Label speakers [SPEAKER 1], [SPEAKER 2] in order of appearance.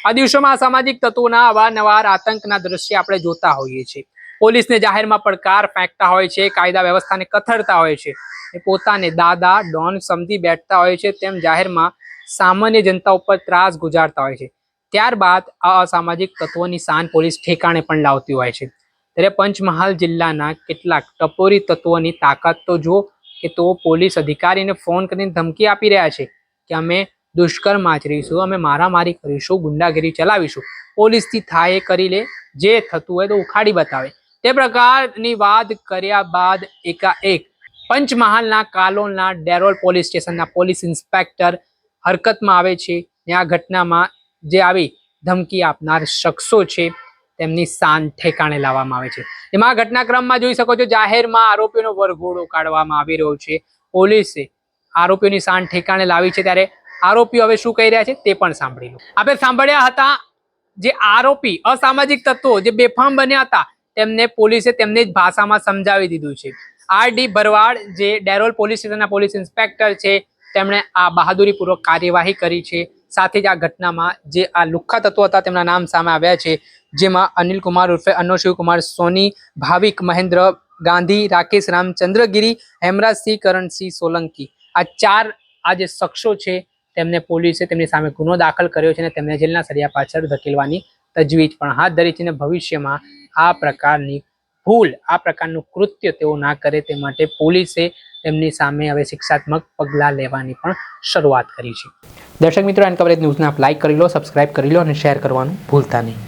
[SPEAKER 1] આ દિવસોમાં અસામાજિક તત્વોના અવારનવાર આતંકના દ્રશ્ય આપણે જોતા હોઈએ છીએ। પોલીસને જાહેરમાં પડકાર ફેંકતા હોય છે, કાયદા વ્યવસ્થાને કથળતા હોય છે, પોતાને દાદા ડોન સમજી બેઠતા હોય છે, તેમ જાહેરમાં સામાન્ય જનતા ઉપર ત્રાસ ગુજારતા હોય છે। ત્યારબાદ આ અસામાજિક તત્વોની શાન પોલીસ ઠેકાણે પણ લાવતી હોય છે। ત્યારે પંચમહાલ જિલ્લાના કેટલાક ટપોરી તત્વોની તાકાત તો જો કે તો પોલીસ અધિકારીને ફોન કરીને ધમકી આપી રહ્યા છે કે અમે દુષ્કર્મ આચરીશું, અમે મારામારી કરીશું, ગુંડાગીરી ચલાવીશું, પોલીસથી થાય એ કરી લે, જે થતું હોય તો ઉખાડી બતાવે। તે પ્રકારની વાત કર્યા બાદ એકાએક પંચમહાલના કાલોલના ડેરોલ પોલીસ સ્ટેશનના પોલીસ ઇન્સ્પેક્ટર હરકતમાં આવે છે। આ ઘટનામાં જે આવી ધમકી આપનાર શખ્સો છે તેમની શાન ઠેકાણે લાવવામાં આવે છે। એમાં ઘટનાક્રમમાં જોઈ શકો છો, જાહેરમાં આરોપીનો વરઘોડો કાઢવામાં આવી રહ્યો છે। પોલીસે આરોપીઓની શાન ઠેકાણે લાવી છે, ત્યારે આરોપીઓ હવે શું કહી રહ્યા છે તે પણ સાંભળી લો। આપણે સાંભળ્યા હતા જે આરોપી અસામાજિક તત્વો જે બેફામ બન્યા હતા તેમને પોલીસે તેમની જ ભાષામાં સમજાવી દીધું છે। આર.ડી. ભરવાડ જે ડેરોલ પોલીસ સ્ટેશનના પોલીસ ઇન્સ્પેક્ટર છે તેમણે આ બહાદુરીપૂર્વક કાર્યવાહી કરી છે। સાથે જ આ ઘટનામાં જે આ લુખ્ખા તત્વો હતા તેમના નામ સામે આવ્યા છે, જેમાં અનિલ કુમાર ઉર્ફે અન્નો શિવકુમાર સોની, ભાવિક મહેન્દ્ર ગાંધી, રાકેશ રામચંદ્રગીરી, હેમરાજસિંહ કરણસિંહ સોલંકી, આ ચાર આ જે શખ્સો છે તેમને પોલીસે તેમની સામે ગુનો દાખલ કર્યો છે અને તેમને જેલના સળિયા પાછળ ધકેલવાની તજવીજ પણ હાથ ધરી છે। અને ભવિષ્યમાં આ પ્રકારની ભૂલ, આ પ્રકારનું કૃત્ય તેઓ ના કરે તે માટે પોલીસે તેમની સામે હવે શિક્ષાત્મક પગલાં લેવાની પણ શરૂઆત કરી છે। દર્શક મિત્રો, એન કવરેજ ન્યૂઝને આપ લાઇક કરી લો, સબસ્ક્રાઇબ કરી લો અને શેર કરવાનું ભૂલતા નહીં।